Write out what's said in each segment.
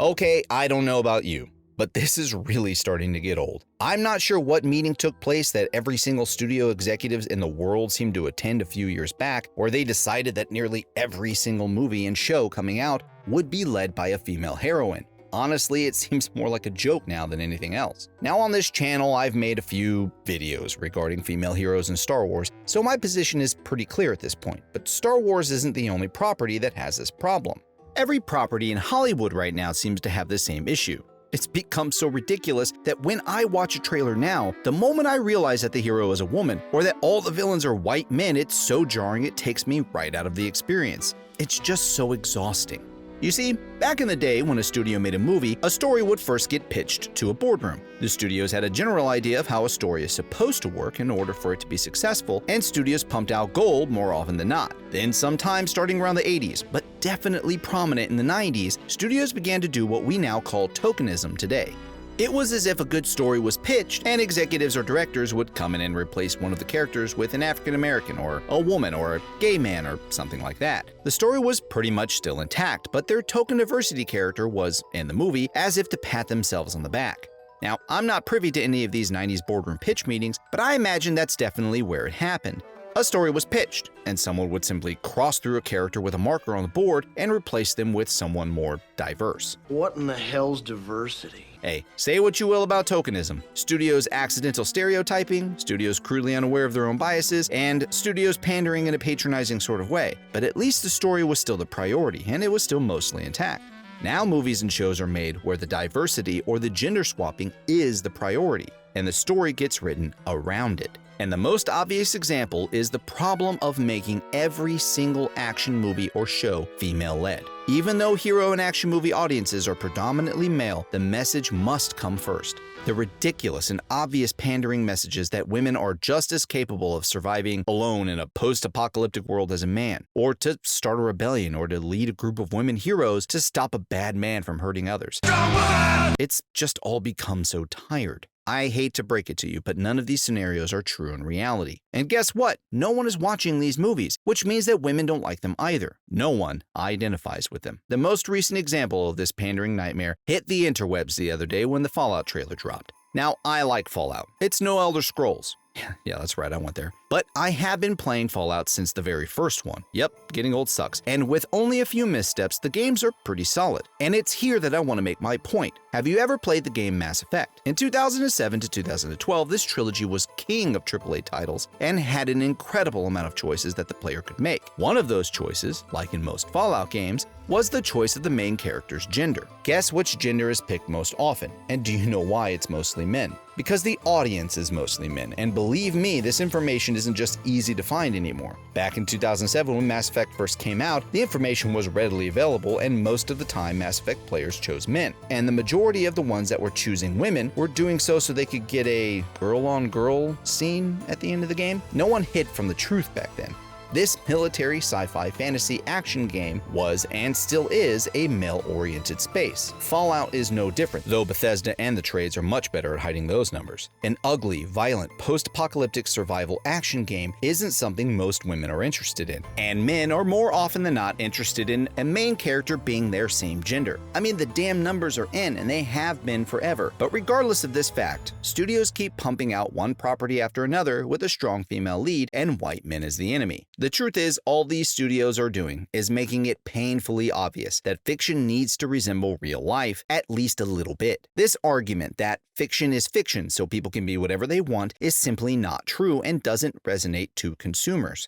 Okay, I don't know about you, but this is really starting to get old. I'm not sure what meeting took place that every single studio executives in the world seemed to attend a few years back, where they decided that nearly every single movie and show coming out would be led by a female heroine. Honestly, it seems more like a joke now than anything else. Now on this channel, I've made a few videos regarding female heroes in Star Wars, so my position is pretty clear at this point. But Star Wars isn't the only property that has this problem. Every property in Hollywood right now seems to have the same issue. It's become so ridiculous that when I watch a trailer now, the moment I realize that the hero is a woman, or that all the villains are white men, it's so jarring it takes me right out of the experience. It's just so exhausting. You see, back in the day when a studio made a movie, a story would first get pitched to a boardroom. The studios had a general idea of how a story is supposed to work in order for it to be successful, and studios pumped out gold more often than not. Then sometime starting around the 80s, but definitely prominent in the 90s, studios began to do what we now call tokenism today. It was as if a good story was pitched and executives or directors would come in and replace one of the characters with an African American or a woman or a gay man or something like that. The story was pretty much still intact, but their token diversity character was in the movie as if to pat themselves on the back. Now, I'm not privy to any of these 90s boardroom pitch meetings, but I imagine that's definitely where it happened. A story was pitched, and someone would simply cross through a character with a marker on the board and replace them with someone more diverse. What in the hell's diversity? Hey, say what you will about tokenism. Studios' accidental stereotyping, studios crudely unaware of their own biases, and studios pandering in a patronizing sort of way. But at least the story was still the priority, and it was still mostly intact. Now movies and shows are made where the diversity or the gender swapping is the priority, and the story gets written around it. And the most obvious example is the problem of making every single action movie or show female-led. Even though hero and action movie audiences are predominantly male, the message must come first. The ridiculous and obvious pandering messages that women are just as capable of surviving alone in a post-apocalyptic world as a man, or to start a rebellion, or to lead a group of women heroes to stop a bad man from hurting others. It's just all become so tired. I hate to break it to you, but none of these scenarios are true in reality. And guess what? No one is watching these movies, which means that women don't like them either. No one identifies with them. The most recent example of this pandering nightmare hit the interwebs the other day when the Fallout trailer dropped. Now, I like Fallout. It's no Elder Scrolls. Yeah, that's right, I went there. But I have been playing Fallout since the very first one. Yep, getting old sucks. And with only a few missteps, the games are pretty solid. And it's here that I want to make my point. Have you ever played the game Mass Effect? In 2007 to 2012, this trilogy was king of AAA titles and had an incredible amount of choices that the player could make. One of those choices, like in most Fallout games, was the choice of the main character's gender. Guess which gender is picked most often? And do you know why it's mostly men? Because the audience is mostly men, and believe me, this information isn't just easy to find anymore. Back in 2007 when Mass Effect first came out, the information was readily available, and most of the time Mass Effect players chose men. And the majority of the ones that were choosing women were doing so they could get a girl-on-girl scene at the end of the game. No one hid from the truth back then. This military sci-fi fantasy action game was and still is a male-oriented space. Fallout is no different, though Bethesda and the trades are much better at hiding those numbers. An ugly, violent, post-apocalyptic survival action game isn't something most women are interested in, and men are more often than not interested in a main character being their same gender. I mean, the damn numbers are in, and they have been forever. But regardless of this fact, studios keep pumping out one property after another with a strong female lead and white men as the enemy. The truth is, all these studios are doing is making it painfully obvious that fiction needs to resemble real life at least a little bit. This argument that fiction is fiction so people can be whatever they want is simply not true and doesn't resonate to consumers.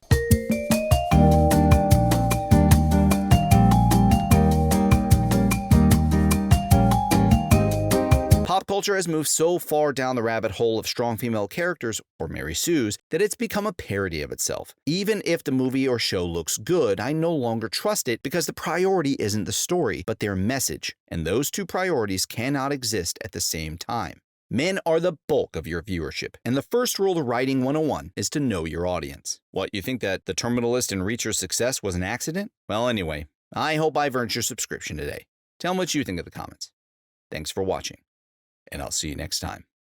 Pop culture has moved so far down the rabbit hole of strong female characters, or Mary Sue's, that it's become a parody of itself. Even if the movie or show looks good, I no longer trust it because the priority isn't the story, but their message, and those two priorities cannot exist at the same time. Men are the bulk of your viewership, and the first rule of Writing 101 is to know your audience. What, you think that the Terminalist and Reacher's success was an accident? Well, anyway, I hope I've earned your subscription today. Tell me what you think in the comments. Thanks for watching, and I'll see you next time.